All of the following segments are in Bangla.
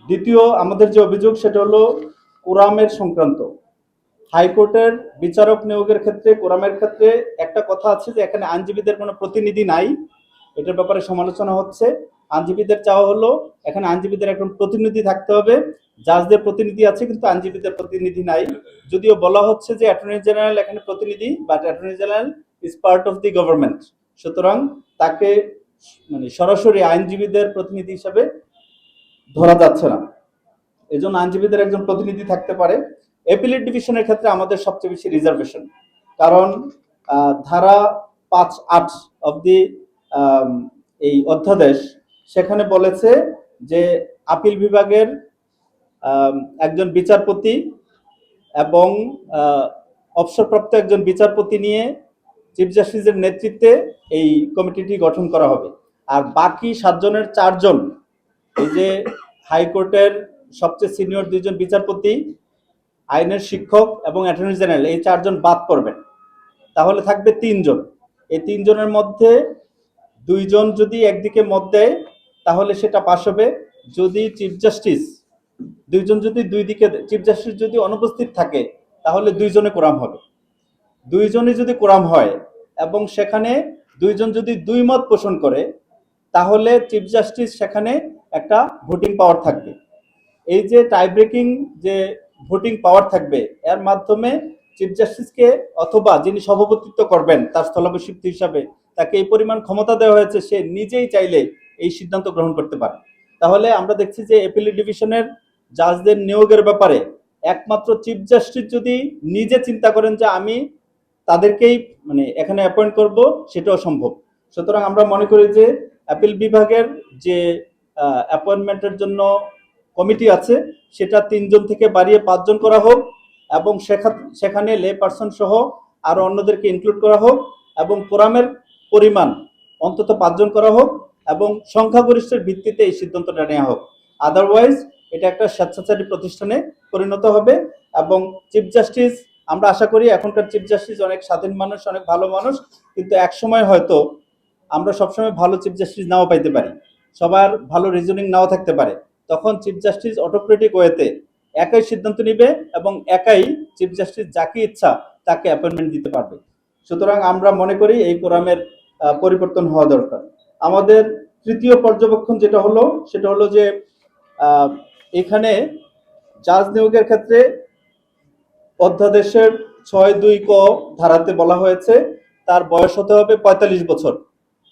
দ্বিতীয় আমাদের যে অভিযোগ সেটা হলো কোরামের সংক্রান্ত। হাইকোর্টের বিচারক নিয়োগের ক্ষেত্রে কোরামের ক্ষেত্রে একটা কথা আছে যে এখানে আইনজীবীদের কোনো প্রতিনিধি নাই, এটার ব্যাপারে সমালোচনা হচ্ছে। আইনজীবীদের চাওয়া হলো এখানে আইনজীবীদের একজন প্রতিনিধি থাকতে হবে। জাজদের প্রতিনিধি আছে কিন্তু আইনজীবীদের প্রতিনিধি নাই। যদিও বলা হচ্ছে যে অ্যাটর্নি জেনারেল এখানে প্রতিনিধি, but attorney general is part of the government, সুতরাং তাকে সরাসরি আইনজীবীদের প্রতিনিধি হিসাবে ধরা যাচ্ছে না। এজন্য আইনজীবীদের একজন প্রতিনিধি থাকতে পারে। অ্যাপিলেট ডিভিশনের ক্ষেত্রে আমাদের সবচেয়ে বেশি রিজার্ভেশন, কারণ ধারা 5(8) অব দি এই অধ্যাদেশ সেখানে বলেছে যে আপিল বিভাগের একজন বিচারপতি এবং অবসরপ্রাপ্ত একজন বিচারপতি নিয়ে চিফ জাস্টিসের নেতৃত্বে এই কমিটিটি গঠন করা হবে। আর বাকি 7 জনের 4 জন, এই যে হাইকোর্টের সবচেয়ে সিনিয়র 2 জন বিচারপতি, আইনের শিক্ষক এবং অ্যাটর্নি জেনারেল, এই 4 জন বাদ করবেন, তাহলে থাকবে 3 জন। এই 3 জনের মধ্যে 2 জন যদি একদিকে মত দেয় তাহলে সেটা পাশ হবে। যদি চিফ জাস্টিস 2 জন যদি দুই দিকে, চিফ জাস্টিস যদি অনুপস্থিত থাকে তাহলে 2 জনে কোরাম হবে। 2 জনে যদি কোরাম হয় এবং সেখানে 2 জন যদি 2 মত পোষণ করে তাহলে চিফ জাস্টিস সেখানে একটা ভোটিং পাওয়ার থাকবে। এই যে টাই ব্রেকিং যে ভোটিং পাওয়ার থাকবে, এর মাধ্যমে চিফ জাস্টিসকে অথবা যিনি সভাপতিত্ব করবেন তার স্থলাভিষিক্ত হিসাবে তাকে এই পরিমাণ ক্ষমতা দেওয়া হয়েছে, সে নিজেই চাইলে এই সিদ্ধান্ত গ্রহণ করতে পারে। তাহলে আমরা দেখছি যে অ্যাপিলেট ডিভিশনের জাজদের নিয়োগের ব্যাপারে একমাত্র চিফ জাস্টিস যদি নিজে চিন্তা করেন যে আমি তাদেরকেই এখানে অ্যাপয়েন্ট করব, সেটাও সম্ভব। সুতরাং আমরা মনে করি যে অ্যাপিল বিভাগের যে অ্যাপয়েন্টমেন্টের জন্য কমিটি আছে সেটা 3 জন থেকে বাড়িয়ে 5 জন করা হোক এবং সেখানে লে পার্সন সহ আরো অন্যদেরকে ইনক্লুড করা হোক এবং কোরামের পরিমাণ অন্তত 5 জন করা হোক এবং সংখ্যাগরিষ্ঠের ভিত্তিতে এই সিদ্ধান্তটা নেওয়া হোক। আদারওয়াইজ এটা একটা স্বেচ্ছাচারী প্রতিষ্ঠানে পরিণত হবে। এবং চিফ জাস্টিস, আমরা আশা করি এখনকার চিফ জাস্টিস অনেক স্বাধীন মানুষ, অনেক ভালো মানুষ, কিন্তু একসময় হয়তো আমরা সবসময় ভালো চিফ জাস্টিস নাও পাইতে পারি, সবার ভালো রিজনিং নাও থাকতে পারে। তখন চিফ জাস্টিস অটোক্রেটিক ওয়েতে একাই সিদ্ধান্ত নিবে এবং একাই চিফ জাস্টিস যাকে ইচ্ছা তাকে অ্যাপয়েন্টমেন্ট দিতে পারবে। সুতরাং আমরা মনে করি এই কোরামের পরিবর্তন হওয়া দরকার। আমাদের তৃতীয় পর্যবেক্ষণ যেটা হলো সেটা হলো যে এখানে জাজ নিয়োগের ক্ষেত্রে অধ্যাদেশের 6(2) ক ধারাতে বলা হয়েছে তার বয়স হতে হবে 45 বছর,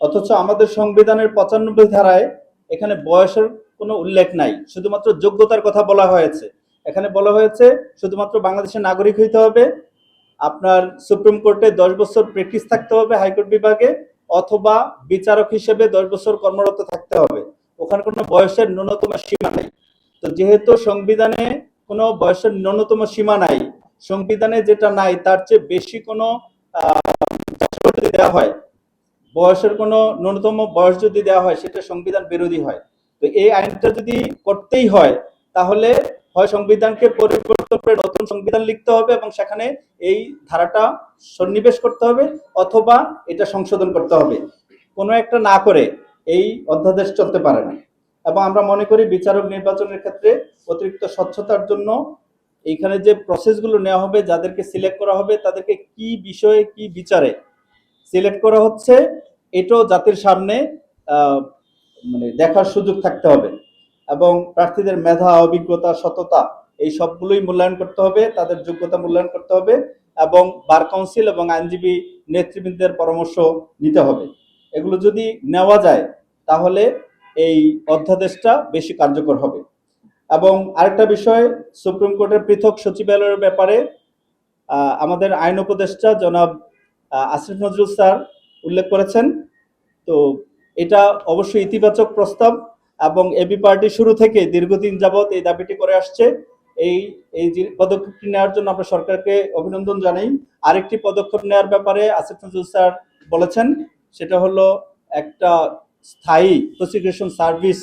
অথচ আমাদের সংবিধানের 95 ধারায় এখানে বয়সের কোনো উল্লেখ নাই, শুধুমাত্র যোগ্যতার কথা বলা হয়েছে। এখানে বলা হয়েছে শুধুমাত্র বাংলাদেশের নাগরিক হইতে হবে, আপনার সুপ্রিম কোর্টে 10 বছর প্র্যাকটিস থাকতে হবে হাইকোর্ট বিভাগে, অথবা বিচারক হিসেবে 10 বছর কর্মরত থাকতে হবে। ওখানে কোনো বয়সের ন্যূনতম সীমা নেই। তো যেহেতু সংবিধানে কোনো বয়সের ন্যূনতম সীমা নাই, সংবিধানে যেটা নাই তার চেয়ে বেশি কোনো যদি দেওয়া হয়, বয়সের কোনো ন্যূনতম বয়স যদি দেওয়া হয় সেটা সংবিধান বিরোধী হয়। তো এই আইনটা যদি করতেই হয় তাহলে হয় সংবিধানকে পরিবর্তন করে নতুন সংবিধান লিখতে হবে এবং সেখানে এই ধারাটা সন্নিবেশ করতে হবে, অথবা এটা সংশোধন করতে হবে। কোনো একটা না করে এই অধ্যাদেশ চলতে পারে না। এবং আমরা মনে করি বিচারক নির্বাচনের ক্ষেত্রে অতিরিক্ত স্বচ্ছতার জন্য এইখানে যে প্রসেসগুলো নেওয়া হবে, যাদেরকে সিলেক্ট করা হবে তাদেরকে কি বিষয়ে কি বিচারে সিলেক্ট করা হচ্ছে এটাও জাতির সামনে দেখার সুযোগ থাকতে হবে। এবং প্রার্থীদের মেধা, অভিজ্ঞতা, সততা এই সবগুলোই মূল্যায়ন করতে হবে, তাদের যোগ্যতা মূল্যায়ন করতে হবে এবং বার কাউন্সিল এবং আইনজীবী নেতৃবৃন্দের পরামর্শ নিতে হবে। এগুলো যদি নেওয়া যায় তাহলে এই অধ্যাদেশটা বেশি কার্যকর হবে। এবং আরেকটা বিষয়, সুপ্রিম কোর্টের পৃথক সচিবালয়ের ব্যাপারে আমাদের আইন উপদেষ্টা জনাব আসিফ নজরুল স্যার উল্লেখ করেছেন। তো এটা অবশ্যই ইতিবাচক প্রস্তাব এবং এবি পার্টি শুরু থেকে দীর্ঘদিন যাবৎ এই দাবিটি করে আসছে। এই পদক্ষেপটি নেওয়ার জন্য আমরা সরকারকে অভিনন্দন জানাই। আরেকটি পদক্ষেপ নেওয়ার ব্যাপারে আসিফ নজরুল স্যার বলেছেন, সেটা হলো একটা স্থায়ী প্রসিকিউশন সার্ভিস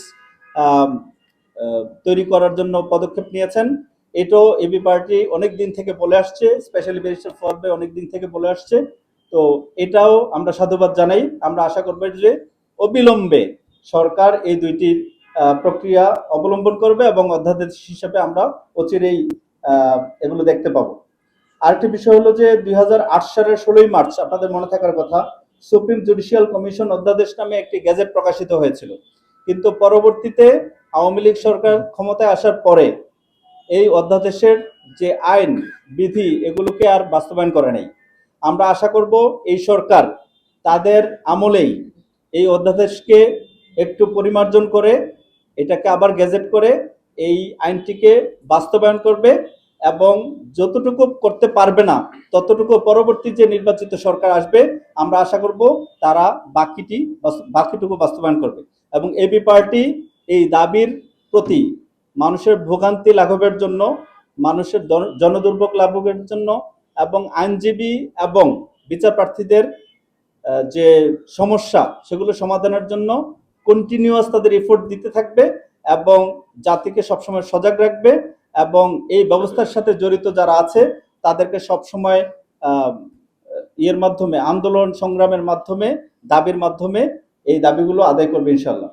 তৈরি করার জন্য পদক্ষেপ নিয়েছেন। এটাও এবি পার্টি অনেক দিন থেকে বলে আসছে, স্পেশালি ব্যারিস্টার ফরবে অনেক দিন থেকে বলে আসছে। তো এটাও আমরা সাধুবাদ জানাই। আমরা আশা করব যে অবিলম্বে সরকার এই দুইটি প্রক্রিয়া অবলম্বন করবে এবং অধ্যাদেশ হিসেবে আমরা অচিরেই এগুলো দেখতে পাবো। আরেকটি বিষয় হলো যে 2008 সালের 16ই মার্চ আপনাদের মনে থাকার কথা, সুপ্রিম জুডিশিয়াল কমিশন অধ্যাদেশ নামে একটি গেজেট প্রকাশিত হয়েছিল, কিন্তু পরবর্তীতে আওয়ামী লীগ সরকার ক্ষমতায় আসার পরে এই অধ্যাদেশের যে আইন বিধি এগুলোকে আর বাস্তবায়ন করে নাই। আমরা আশা করব এই সরকার তাদের আমলেই এই অধ্যাদেশকে একটু পরিমার্জন করে এটাকে আবার গেজেট করে এই আইনটিকে বাস্তবায়ন করবে এবং যতটুকু করতে পারবে না ততটুকু পরবর্তী যে নির্বাচিত সরকার আসবে আমরা আশা করব তারা বাকিটুকু বাস্তবায়ন করবে। এবং এবি পার্টি এই দাবির প্রতি মানুষের ভোগান্তি লাঘবের জন্য, মানুষের জনদুর্ভোগ লাঘবের জন্য এবং আইনজীবী এবং বিচার প্রার্থীদের যে সমস্যা সেগুলো সমাধানের জন্য কন্টিনিউয়াস তাদের এফোর্ট দিতে থাকবে এবং জাতিকে সবসময় সজাগ রাখবে এবং এই ব্যবস্থার সাথে জড়িত যারা আছে তাদেরকে সবসময় ইয়ের মাধ্যমে, আন্দোলন সংগ্রামের মাধ্যমে, দাবির মাধ্যমে এই দাবিগুলো আদায় করবে ইনশাল্লাহ।